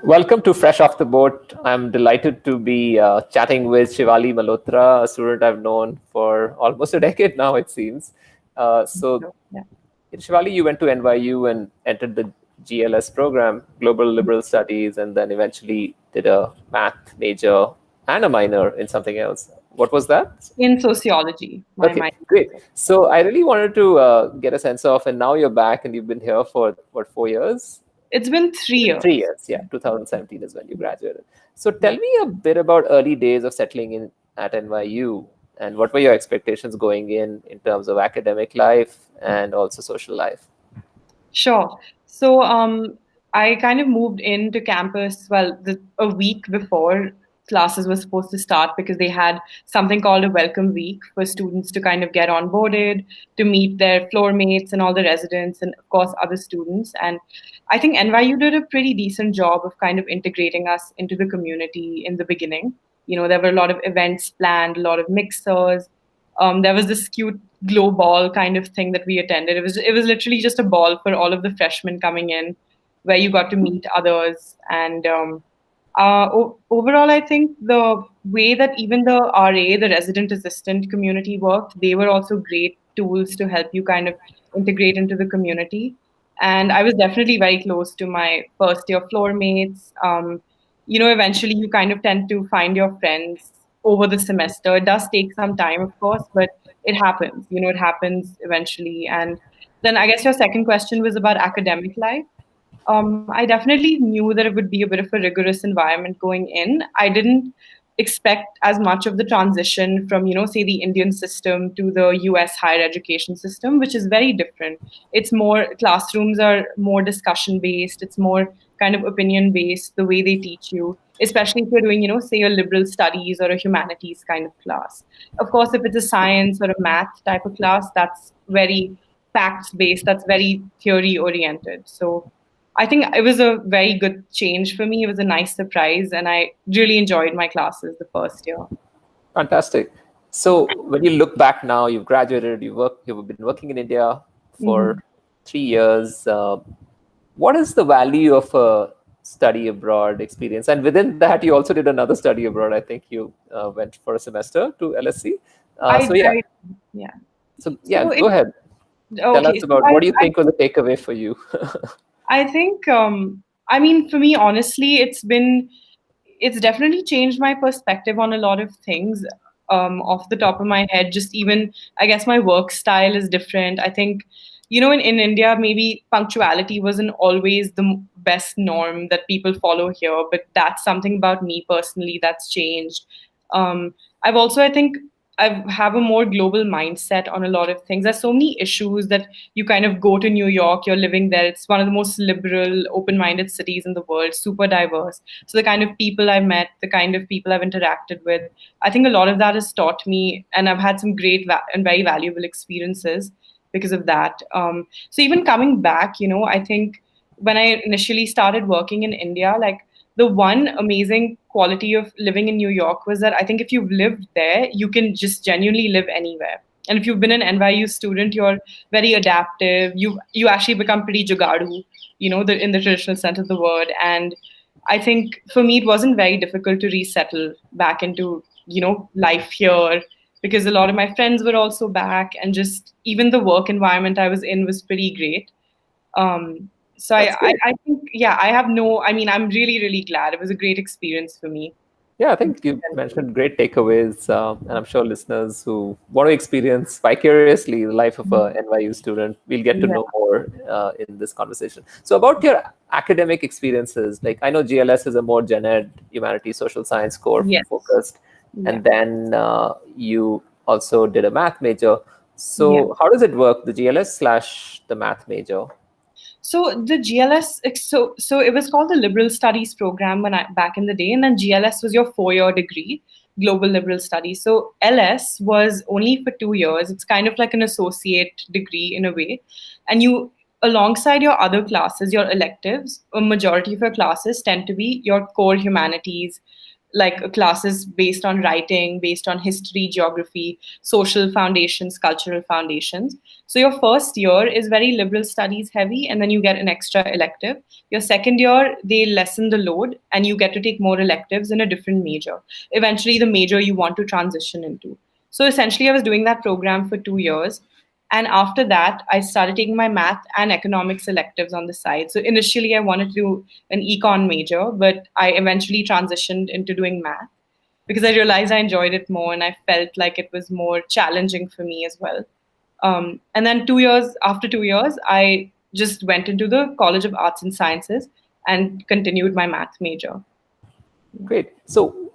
Welcome to Fresh Off the Boat. I'm delighted to be chatting with Shivali Malhotra, a student I've known for almost a decade now, it seems. So, Yeah. Shivali, you went to NYU and entered the GLS program, Global Liberal Studies, and then eventually did a math major and a minor in something else. What was that? In sociology, my Okay, mind. great. So I really wanted to get a sense of, and now you're back and you've been here for what, 4 years? It's been 3 years. 3 years, yeah. 2017 is when you Yeah. graduated. So tell Yeah. me a bit about early days of settling in at NYU and what were your expectations going in terms of academic life and also social life? Sure. So I kind of moved into campus, well, a week before classes were supposed to start because they had something called a welcome week for students to kind of get onboarded, to meet their floor mates and all the residents and of course other students. And I think NYU did a pretty decent job of kind of integrating us into the community in the beginning. There were a lot of events planned, a lot of mixers. There was this cute glow ball kind of thing that we attended. It was literally just a ball for all of the freshmen coming in, where you got to meet others. And overall, I think the way that even the RA, the resident assistant community worked, they were also great tools to help you kind of integrate into the community. And I was definitely very close to my first year floor mates. Eventually you kind of tend to find your friends over the semester. It does take some time, of course, but it happens. It happens eventually. And then I guess your second question was about academic life. I definitely knew that it would be a bit of a rigorous environment going in. I didn't expect as much of the transition from, say the Indian system to the US higher education system, which is very different. It's more, classrooms are more discussion based, it's more kind of opinion based, the way they teach you, especially if you're doing, say a liberal studies or a humanities kind of class. Of course, if it's a science or a math type of class, that's very facts based, that's very theory oriented. So I think it was a very good change for me. It was a nice surprise, and I really enjoyed my classes the first year. Fantastic. So when you look back now, you've graduated, you've been working in India Hmm. for 3 years. What is the value of a study abroad experience? And within that, you also did another study abroad. I think you went for a semester to LSC. So yeah, I yeah. so yeah, So go ahead. Tell okay. us So about what do you think was the takeaway for you? I think I mean, for me, honestly, it's definitely changed my perspective on a lot of things. Off the top of my head, just even I guess my work style is different. I think, in India, maybe punctuality wasn't always the best norm that people follow here, but that's something about me personally that's changed. I've also, I think, I have a more global mindset on a lot of things. There's so many issues that you kind of go to New York, you're living there. It's one of the most liberal, open minded cities in the world, super diverse. So, the kind of people I've met, the kind of people I've interacted with, I think a lot of that has taught me, and I've had some great and very valuable experiences because of that. So, even coming back, I think when I initially started working in India, like the one amazing quality of living in New York was that I think if you've lived there, you can just genuinely live anywhere. And if you've been an NYU student, you're very adaptive. You actually become pretty jugadu, in the traditional sense of the word. And I think for me, it wasn't very difficult to resettle back into life here because a lot of my friends were also back, and just even the work environment I was in was pretty great. So That's great. I think, yeah, I have no, I mean, I'm really, really glad. It was a great experience for me. Yeah, I think you mentioned great takeaways, and I'm sure listeners who want to experience vicariously the life of a NYU student will get to Yeah. know more in this conversation. So, about your academic experiences, like I know GLS is a more gen ed, humanities, social science core Yes. focused, Yeah. and then you also did a math major. Yeah. So, how does it work, the GLS slash the math major? So the GLS, so it was called the Liberal Studies program when I back in the day, and then GLS was your 4 year degree, Global Liberal Studies. So LS was only for 2 years. It's kind of like an associate degree in a way, and you alongside your other classes, your electives, a majority of your classes tend to be your core humanities, like classes based on writing, based on history, geography, social foundations, cultural foundations. So your first year is very liberal studies heavy, and then you get an extra elective. Your second year, they lessen the load, and you get to take more electives in a different major. Eventually, the major you want to transition into. So essentially, I was doing that program for 2 years. And after that, I started taking my math and economics electives on the side. So initially, I wanted to do an econ major, but I eventually transitioned into doing math because I realized I enjoyed it more and I felt like it was more challenging for me as well. And then 2 years, after 2 years, I just went into the College of Arts and Sciences and continued my math major. Great. So,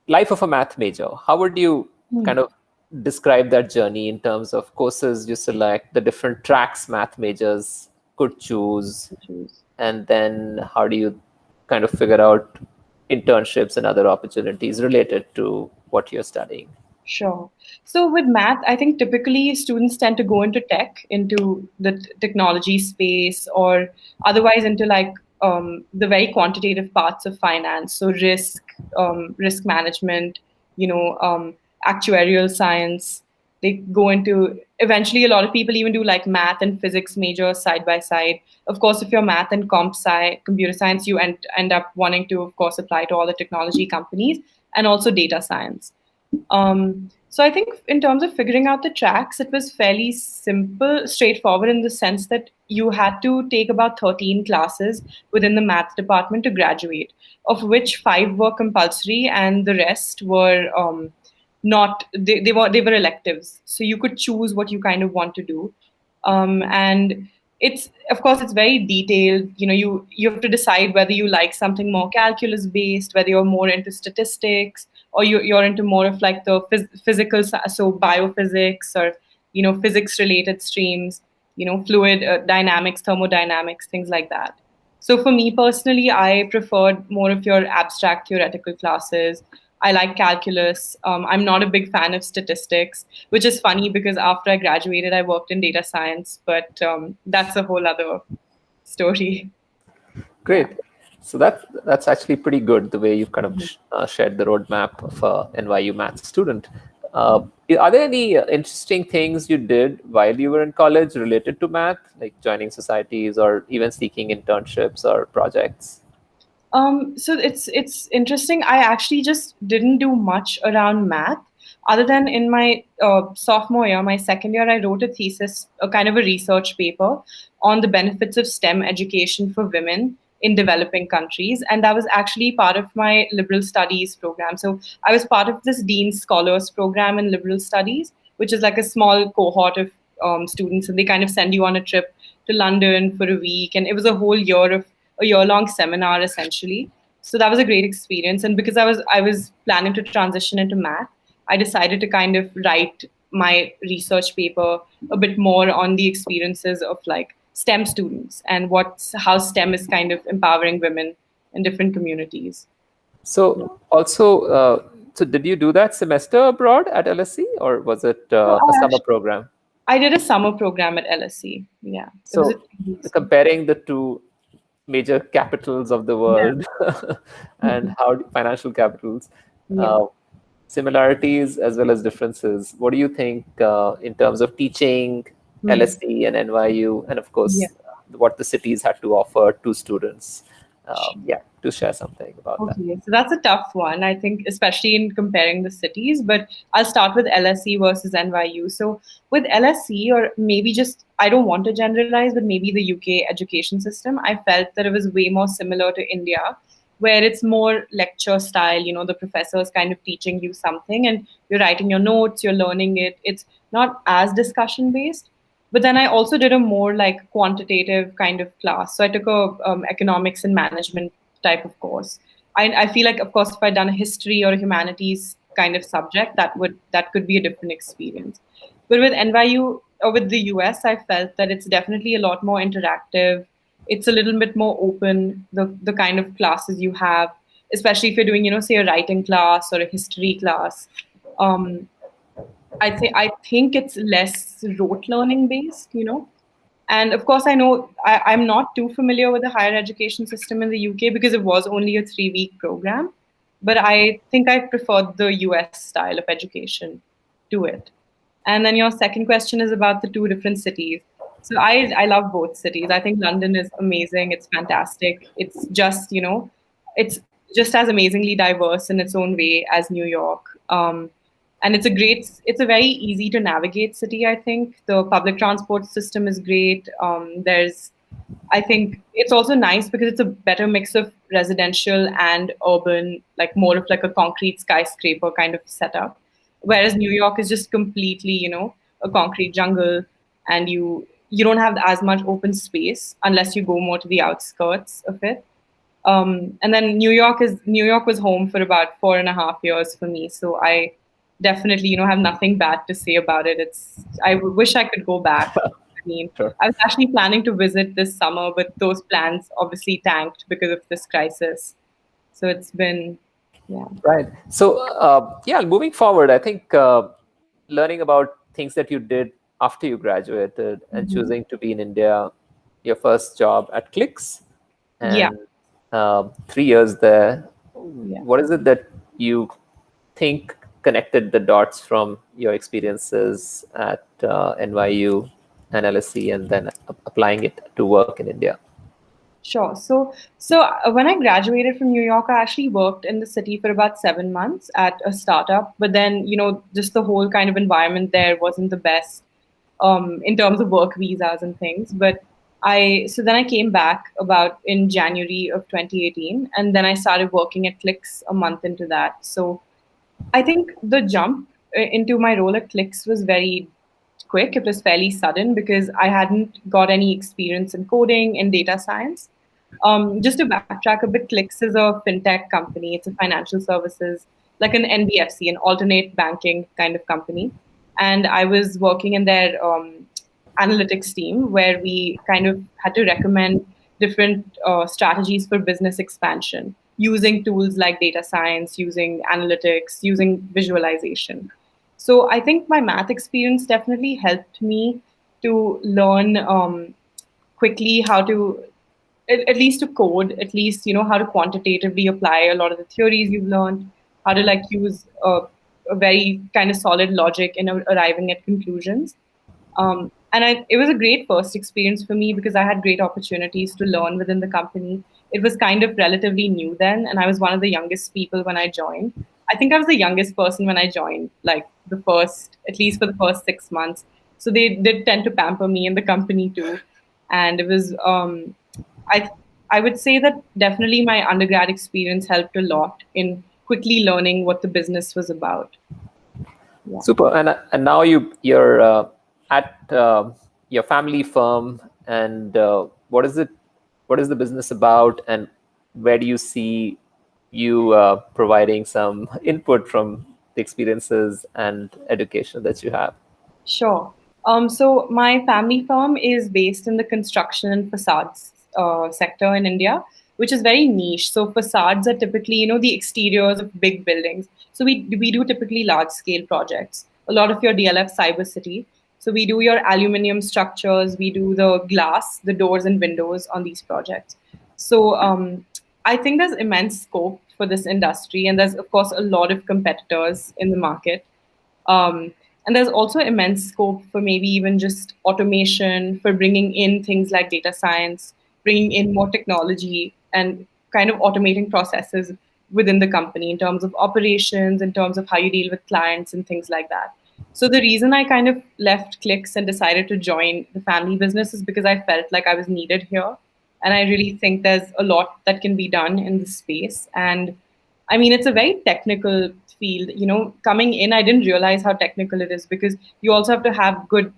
life of a math major, how would you kind Hmm. of describe that journey in terms of courses you select, the different tracks math majors could choose, and then how do you kind of figure out internships and other opportunities related to what you're studying? Sure. So with math, I think typically students tend to go into tech, into the technology space, or otherwise into like the very quantitative parts of finance. So risk management, actuarial science. They go into eventually. A lot of people even do like math and physics majors side by side. Of course, if you're math and computer science, you end up wanting to, of course, apply to all the technology companies and also data science. So I think in terms of figuring out the tracks, it was fairly simple, straightforward in the sense that you had to take about 13 classes within the math department to graduate, of which five were compulsory and the rest were not they were electives. So you could choose what you kind of want to do. And it's of course it's very detailed. You have to decide whether you like something more calculus based, whether you're more into statistics, or you're into more of like the physical, so biophysics or physics related streams, fluid dynamics, thermodynamics, things like that. So for me personally, I preferred more of your abstract theoretical classes. I like calculus. I'm not a big fan of statistics, which is funny because after I graduated, I worked in data science, but that's a whole other story. Yeah. Great. So that's actually pretty good the way you've kind of shared the roadmap of a NYU Math student. Are there any interesting things you did while you were in college related to math, like joining societies or even seeking internships or projects? So it's interesting. I actually just didn't do much around math, other than in my sophomore year, my second year, I wrote a thesis, a kind of a research paper on the benefits of STEM education for women in developing countries, and that was actually part of my liberal studies program. So I was part of this Dean Scholars program in liberal studies, which is like a small cohort of students, and they kind of send you on a trip to London for a week, and it was a year long seminar essentially. So that was a great experience, and because I was planning to transition into math, I decided to kind of write my research paper a bit more on the experiences of like STEM students and how STEM is kind of empowering women in different communities. So also, so did you do that semester abroad at LSC or was it So a I summer actually program? I did a summer program at LSC. Yeah, it was a So 3 weeks. comparing the two major capitals of the Yeah. world and how financial capitals, Yeah. uh, similarities as well as differences. What do you think in terms of teaching Hmm. LSE and NYU, and of Yeah. course, what the cities had to offer to students? Yeah, to share something about that. Okay, so that's a tough one, I think, especially in comparing the cities. But I'll start with LSE versus NYU. So, with LSE, or maybe just, I don't want to generalize, but maybe the UK education system, I felt that it was way more similar to India, where it's more lecture style. The professor is kind of teaching you something and you're writing your notes, you're learning it. It's not as discussion based. But then I also did a more like quantitative kind of class. So I took a economics and management type of course. I feel like, of course, if I'd done a history or a humanities kind of subject, that could be a different experience. But with NYU or with the US, I felt that it's definitely a lot more interactive. It's a little bit more open. The kind of classes you have, especially if you're doing, say a writing class or a history class. Um, I think it's less rote learning based. And of course, I know I'm not too familiar with the higher education system in the UK because it was only a 3 week program. but I think I preferred the US style of education to it. And then your second question is about the two different cities. So I love both cities. I think London is amazing. It's fantastic. It's just, it's just as amazingly diverse in its own way as New York. And it's a very easy to navigate city, I think. The public transport system is great. I think it's also nice because it's a better mix of residential and urban, like more of like a concrete skyscraper kind of setup. Whereas New York is just completely, a concrete jungle, and you don't have as much open space unless you go more to the outskirts of it. And then New York was home for about 4.5 years for me, so I definitely have nothing bad to say about it. Wish I could go back. I mean, Sure. I was actually planning to visit this summer, but those plans obviously tanked because of this crisis. So it's been, yeah. Right. So, yeah, moving forward, I think learning about things that you did after you graduated and Hmm. choosing to be in India, your first job at Clicks, Yeah, and 3 years there. yeah. What is it that you think connected the dots from your experiences at NYU and LSC, and then applying it to work in India? Sure. When I graduated from New York, I actually worked in the city for about 7 months at a startup. But then, just the whole kind of environment there wasn't the best in terms of work visas and things. So then I came back about in January of 2018, and then I started working at Clicks a month into that. So I think the jump into my role at Clicks was very quick. It was fairly sudden because I hadn't got any experience in coding and data science. Just to backtrack a bit, Clicks is a fintech company. It's a financial services, like an NBFC, an alternate banking kind of company. And I was working in their analytics team where we kind of had to recommend different strategies for business expansion using tools like data science, using analytics, using visualization. So I think my math experience definitely helped me to learn quickly how to, at least to code, at least how to quantitatively apply a lot of the theories you've learned, how to like use a very kind of solid logic in arriving at conclusions. It was a great first experience for me because I had great opportunities to learn within the company. It was kind of relatively new then, and I was one of the youngest people when I joined. I think I was the youngest person when I joined, like at least for the first 6 months. So they did tend to pamper me in the company too. And it was, I, I would say that definitely my undergrad experience helped a lot in quickly learning what the business was about. Yeah. Super. And now you're at your family firm, and what is it? What is the business about, and where do you see you providing some input from the experiences and education that you have? Sure. So my family firm is based in the construction and facades sector in India, which is very niche. So facades are typically, the exteriors of big buildings. So we do typically large scale projects. A lot of your DLF cyber city. So we do your aluminium structures, we do the glass, the doors and windows on these projects. So I think there's immense scope for this industry, and there's of course a lot of competitors in the market. Um, and there's also immense scope for maybe even just automation, for bringing in things like data science, bringing in more technology, and kind of automating processes within the company in terms of operations, in terms of how you deal with clients and things like that. So the reason I kind of left Clicks and decided to join the family business is because I felt like I was needed here. And I really think there's a lot that can be done in this space. And I mean, it's a very technical field. Coming in, I didn't realize how technical it is because you also have to have good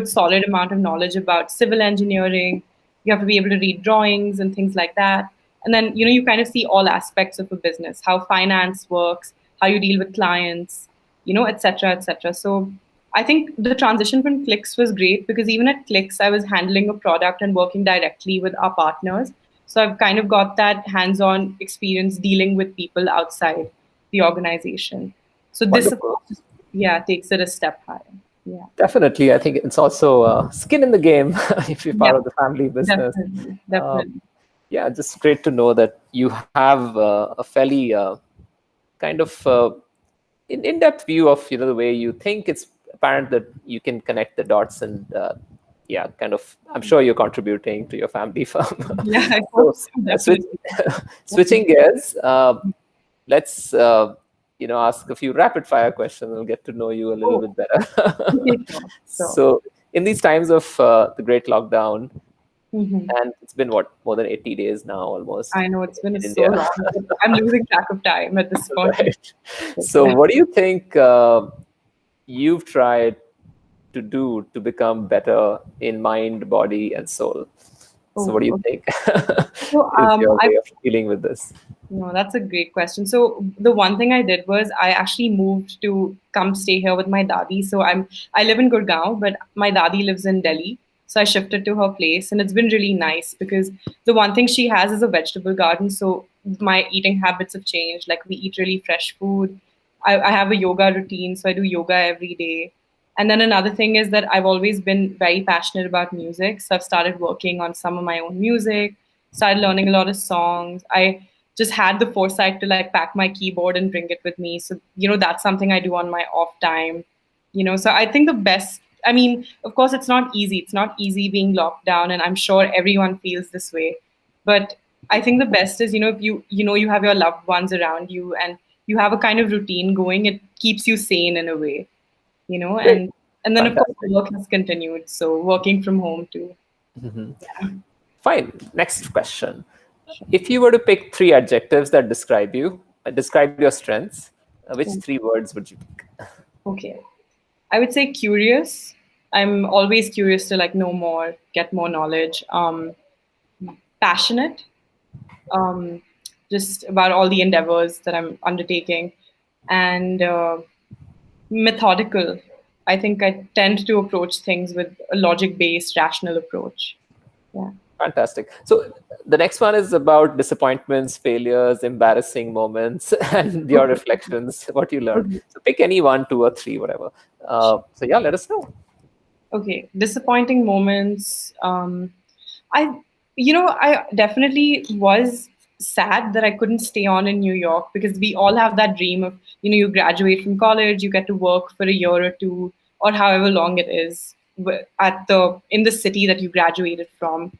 solid amount of knowledge about civil engineering. You have to be able to read drawings and things like that. And then, you kind of see all aspects of a business, how finance works, how you deal with clients, et cetera, et cetera. So I think the transition from Clicks was great because even at Clicks, I was handling a product and working directly with our partners. So I've kind of got that hands-on experience dealing with people outside the organization. So this, of Wonderful. course, yeah, takes it a step higher. Yeah, Definitely, I think it's also skin in the game if you're yeah, part of the family business. definitely, Um, definitely. yeah, just great to know that you have a fairly kind of in-depth view of the way you think. It's apparent that you can connect the dots, and yeah, kind of. I'm sure you're contributing to your family farm. Yeah, I hope So, so, switch, definitely. switching gears. Let's ask a few rapid fire questions. We'll get to know you a little Oh, bit better. okay, sure. So, So, in these times of the great lockdown, hmm, and it's been what, more than 80 days now, almost, I know it's been in so India. long, but I'm losing track of time at this point. Right. But So, yeah. what do you think you've tried to do to become better in mind, body, and soul? So, what Oh, do you okay. think So, is your I way of dealing with this? No, that's a great question. So the one thing I did was I actually moved to come stay here with my dadi. So I live in Gurgaon, but my dadi lives in Delhi. So I shifted to her place, and it's been really nice because the one thing she has is a vegetable garden. So my eating habits have changed. Like we eat really fresh food. I have a yoga routine, so I do yoga every day. And then another thing is that I've always been very passionate about music. So I've started working on some of my own music, started learning a lot of songs. I just had the foresight to like pack my keyboard and bring it with me. So, that's something I do on my off time. So I think the best, I mean, of course, it's not easy. It's not easy being locked down, and I'm sure everyone feels this way. But I think the best is, if you have your loved ones around you and you have a kind of routine going, it keeps you sane in a way, Great. and then of course Fantastic. work has continued. So working from home too. Mhm. Yeah. Fine. Next question. If you were to pick three adjectives that describe your strengths, which Sure. three words would you pick? Okay. I would say curious. I'm always curious to like know more, get more knowledge. Passionate, um, just about all the endeavors that I'm undertaking, and methodical. I think I tend to approach things with a logic-based, rational approach. Yeah. Fantastic. So the next one is about disappointments, failures, embarrassing moments, and your Okay. reflections, what you learned. Okay. So pick any one, two, or three, whatever. So yeah, let us know. Okay. Disappointing moments. I, I definitely was sad that I couldn't stay on in New York because we all have that dream of, you graduate from college, you get to work for a year or two, or however long it is in the city that you graduated from.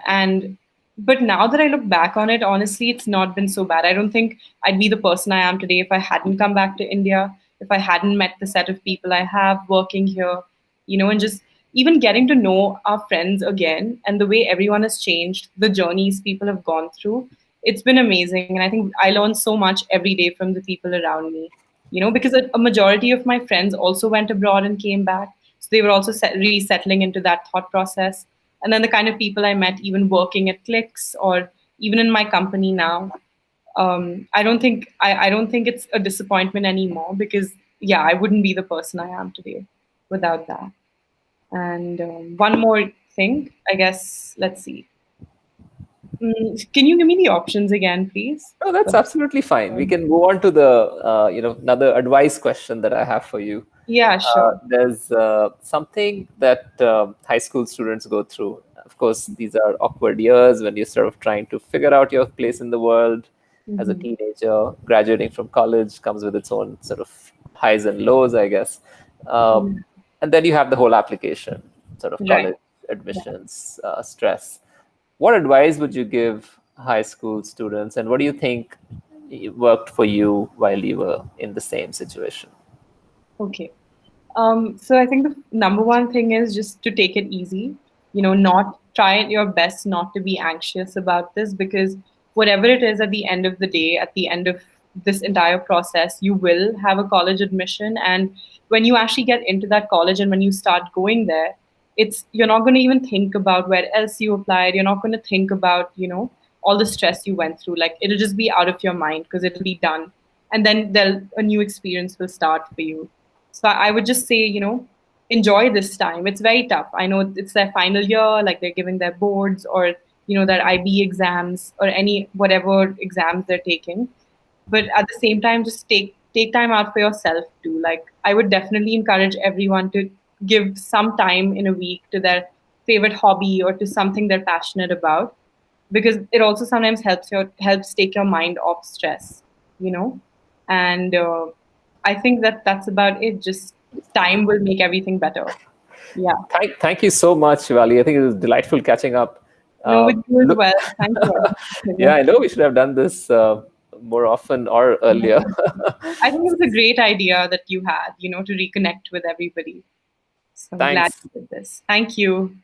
And but now that I look back on it, honestly, it's not been so bad. I don't think I'd be the person I am today if I hadn't come back to India, if I hadn't met the set of people I have working here, and just even getting to know our friends again and the way everyone has changed, the journeys people have gone through. It's been amazing. And I think I learn so much every day from the people around me, because a majority of my friends also went abroad and came back. So they were also resettling into that thought process. And then the kind of people I met, even working at Clicks or even in my company now, I don't think it's a disappointment anymore because yeah, I wouldn't be the person I am today without that. And one more thing, I guess. Let's see. Can you give me the options again, please? No, that's absolutely fine. We can move on to the another advice question that I have for you. Yeah, sure. There's something that high school students go through. Of course, these are awkward years when you're sort of trying to figure out your place in the world as a Hmm. teenager. Graduating from college comes with its own sort of highs and lows, I guess. Uh, and then you have the whole application, sort of Right. college admissions, stress. What advice would you give high school students, and what do you think worked for you while you were in the same situation? Okay. So I think the number one thing is just to take it easy. Not try your best not to be anxious about this because whatever it is at the end of the day, at the end of this entire process, you will have a college admission. And when you actually get into that college and when you start going there, you're not going to even think about where else you applied. You're not going to think about, all the stress you went through. Like it'll just be out of your mind because it'll be done. And then a new experience will start for you. So I would just say, enjoy this time. It's very tough. I know it's their final year, like they're giving their boards or, their IB exams or any whatever exams they're taking. But at the same time, just take time out for yourself too. Like I would definitely encourage everyone to give some time in a week to their favorite hobby or to something they're passionate about because it also sometimes helps take your mind off stress, you know? And I think that that's about it. Just time will make everything better. Yeah. Thank you so much, Vali. I think it was delightful catching up. No, with you as Look, well. Thank you. yeah, I know we should have done this more often or earlier. I think it was a great idea that you had, to reconnect with everybody. So I'm glad Thanks. you did this. Thank you.